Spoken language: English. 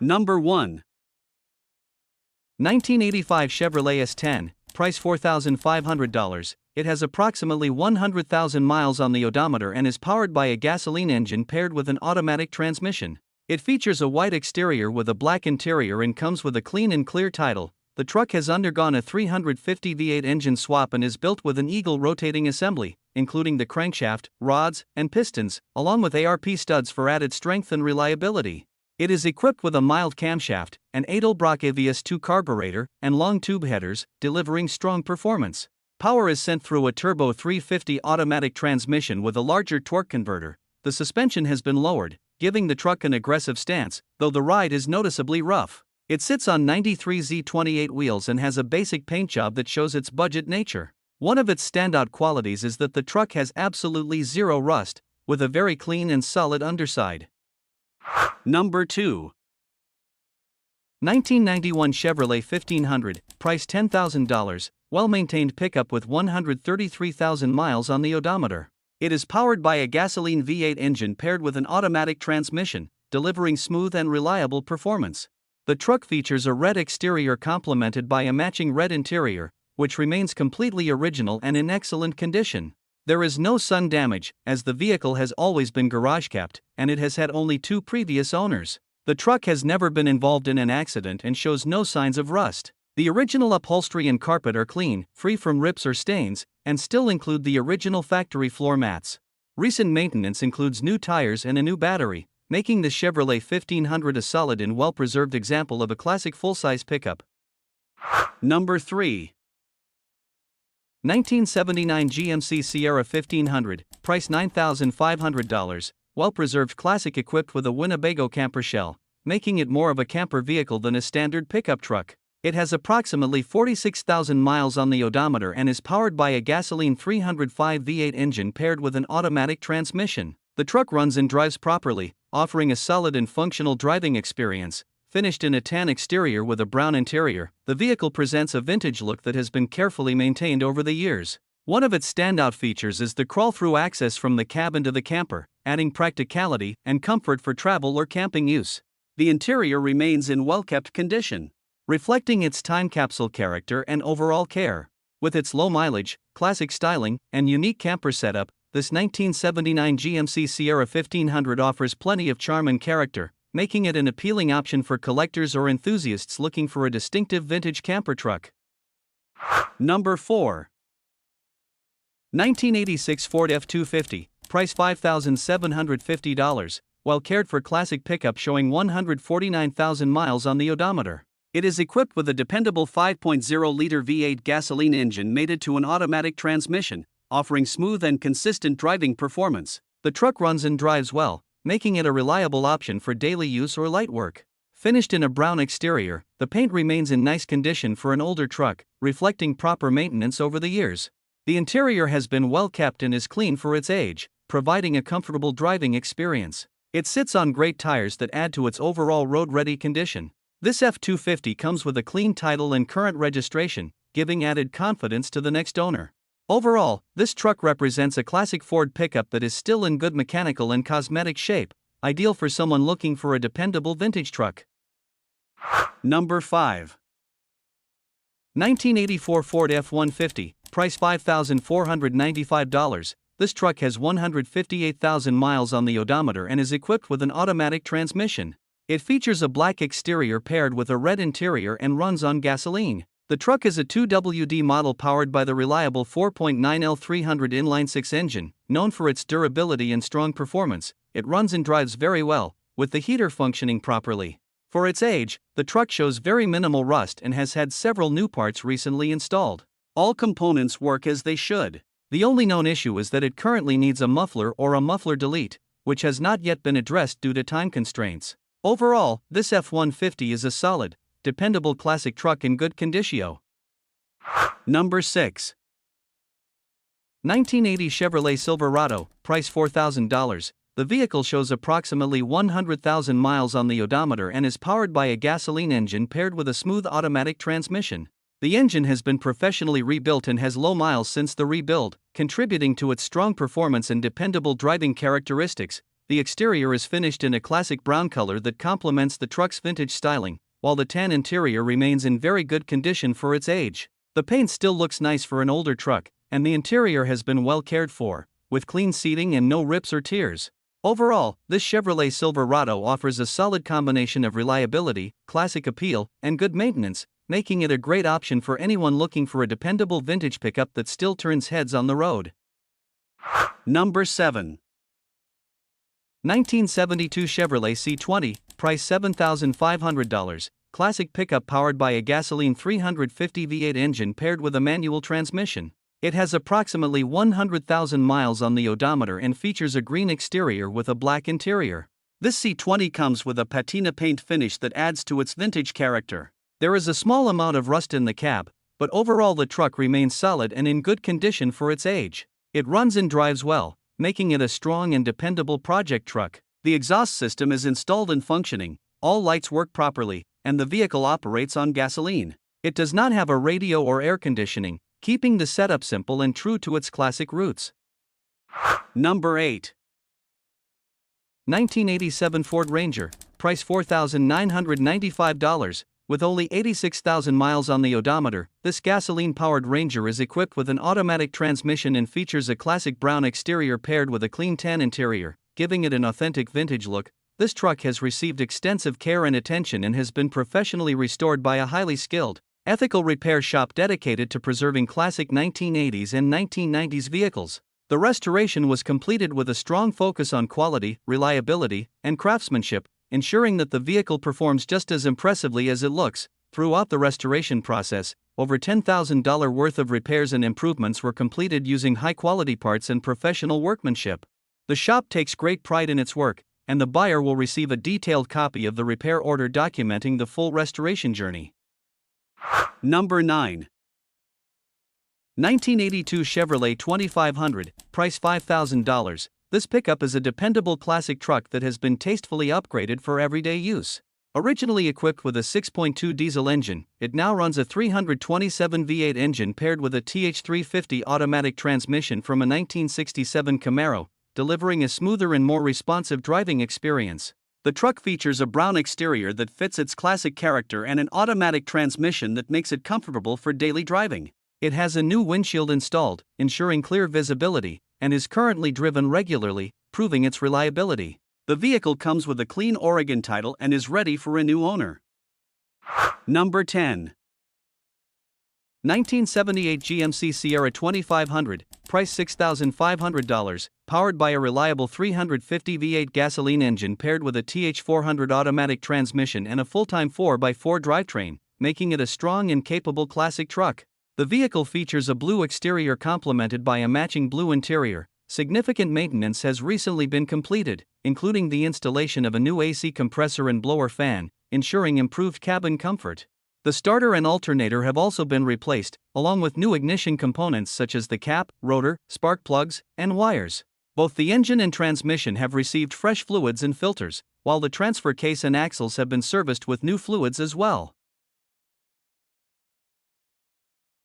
Number 1. 1985 Chevrolet S10, price $4,500. It has approximately 100,000 miles on the odometer and is powered by a gasoline engine paired with an automatic transmission. It features a white exterior with a black interior and comes with a clean and clear title. The truck has undergone a 350 V8 engine swap and is built with an Eagle rotating assembly, including the crankshaft, rods, and pistons, along with ARP studs for added strength and reliability. It is equipped with a mild camshaft, an Edelbrock AVS2 carburetor, and long tube headers, delivering strong performance. Power is sent through a turbo 350 automatic transmission with a larger torque converter. The suspension has been lowered, giving the truck an aggressive stance, though the ride is noticeably rough. It sits on 93 Z28 wheels and has a basic paint job that shows its budget nature. One of its standout qualities is that the truck has absolutely zero rust, with a very clean and solid underside. Number 2. 1991 Chevrolet 1500, price $10,000, well-maintained pickup with 133,000 miles on the odometer. It is powered by a gasoline V8 engine paired with an automatic transmission, delivering smooth and reliable performance. The truck features a red exterior complemented by a matching red interior, which remains completely original and in excellent condition. There is no sun damage, as the vehicle has always been garage-kept, and it has had only 2 previous owners. The truck has never been involved in an accident and shows no signs of rust. The original upholstery and carpet are clean, free from rips or stains, and still include the original factory floor mats. Recent maintenance includes new tires and a new battery, making the Chevrolet 1500 a solid and well-preserved example of a classic full-size pickup. Number 3. 1979 GMC Sierra 1500, price $9,500, well-preserved classic equipped with a Winnebago camper shell, making it more of a camper vehicle than a standard pickup truck. It has approximately 46,000 miles on the odometer and is powered by a gasoline 305 V8 engine paired with an automatic transmission. The truck runs and drives properly, offering a solid and functional driving experience. Finished in a tan exterior with a brown interior, the vehicle presents a vintage look that has been carefully maintained over the years. One of its standout features is the crawl-through access from the cabin to the camper, adding practicality and comfort for travel or camping use. The interior remains in well-kept condition, reflecting its time capsule character and overall care. With its low mileage, classic styling, and unique camper setup, this 1979 GMC Sierra 1500 offers plenty of charm and character, making it an appealing option for collectors or enthusiasts looking for a distinctive vintage camper truck. Number 4. 1986 Ford F250, price $5,750, well cared for classic pickup showing 149,000 miles on the odometer. It is equipped with a dependable 5.0-liter V8 gasoline engine mated to an automatic transmission, offering smooth and consistent driving performance. The truck runs and drives well, making it a reliable option for daily use or light work. Finished in a brown exterior, the paint remains in nice condition for an older truck, reflecting proper maintenance over the years. The interior has been well kept and is clean for its age, providing a comfortable driving experience. It sits on great tires that add to its overall road-ready condition. This F250 comes with a clean title and current registration, giving added confidence to the next owner. Overall, this truck represents a classic Ford pickup that is still in good mechanical and cosmetic shape, ideal for someone looking for a dependable vintage truck. Number 5. 1984 Ford F150, price $5,495. This truck has 158,000 miles on the odometer and is equipped with an automatic transmission. It features a black exterior paired with a red interior and runs on gasoline. The truck is a 2WD model powered by the reliable 4.9L 300 inline-6 engine, known for its durability and strong performance. It runs and drives very well, with the heater functioning properly. For its age, the truck shows very minimal rust and has had several new parts recently installed. All components work as they should. The only known issue is that it currently needs a muffler or a muffler delete, which has not yet been addressed due to time constraints. Overall, this F-150 is a solid, dependable classic truck in good condition. Number 6. 1980 Chevrolet Silverado, price $4,000. The vehicle shows approximately 100,000 miles on the odometer and is powered by a gasoline engine paired with a smooth automatic transmission. The engine has been professionally rebuilt and has low miles since the rebuild, contributing to its strong performance and dependable driving characteristics. The exterior is finished in a classic brown color that complements the truck's vintage styling, while the tan interior remains in very good condition for its age. The paint still looks nice for an older truck, and the interior has been well cared for, with clean seating and no rips or tears. Overall, this Chevrolet Silverado offers a solid combination of reliability, classic appeal, and good maintenance, making it a great option for anyone looking for a dependable vintage pickup that still turns heads on the road. Number 7. 1972 Chevrolet C20, price $7,500. Classic pickup powered by a gasoline 350 V8 engine paired with a manual transmission. It has approximately 100,000 miles on the odometer and features a green exterior with a black interior. This C20 comes with a patina paint finish that adds to its vintage character. There is a small amount of rust in the cab, but overall the truck remains solid and in good condition for its age. It runs and drives well, making it a strong and dependable project truck. The exhaust system is installed and functioning, all lights work properly, and the vehicle operates on gasoline. It does not have a radio or air conditioning, keeping the setup simple and true to its classic roots. Number 8. 1987 Ford Ranger, price $4,995. With only 86,000 miles on the odometer, this gasoline-powered Ranger is equipped with an automatic transmission and features a classic brown exterior paired with a clean tan interior, giving it an authentic vintage look. This truck has received extensive care and attention and has been professionally restored by a highly skilled, ethical repair shop dedicated to preserving classic 1980s and 1990s vehicles. The restoration was completed with a strong focus on quality, reliability, and craftsmanship, ensuring that the vehicle performs just as impressively as it looks. Throughout the restoration process, over $10,000 worth of repairs and improvements were completed using high-quality parts and professional workmanship. The shop takes great pride in its work, and the buyer will receive a detailed copy of the repair order documenting the full restoration journey. Number 9. 1982 Chevrolet 2500, price $5,000. This pickup is a dependable classic truck that has been tastefully upgraded for everyday use. Originally equipped with a 6.2 diesel engine, it now runs a 327 V8 engine paired with a TH350 automatic transmission from a 1967 Camaro, delivering a smoother and more responsive driving experience. The truck features a brown exterior that fits its classic character and an automatic transmission that makes it comfortable for daily driving. It has a new windshield installed, ensuring clear visibility, and is currently driven regularly, proving its reliability. The vehicle comes with a clean Oregon title and is ready for a new owner. Number 10. 1978 GMC Sierra 2500, price $6,500, powered by a reliable 350 V8 gasoline engine paired with a TH400 automatic transmission and a full-time 4x4 drivetrain, making it a strong and capable classic truck. The vehicle features a blue exterior complemented by a matching blue interior. Significant maintenance has recently been completed, including the installation of a new AC compressor and blower fan, ensuring improved cabin comfort. The starter and alternator have also been replaced, along with new ignition components such as the cap, rotor, spark plugs, and wires. Both the engine and transmission have received fresh fluids and filters, while the transfer case and axles have been serviced with new fluids as well.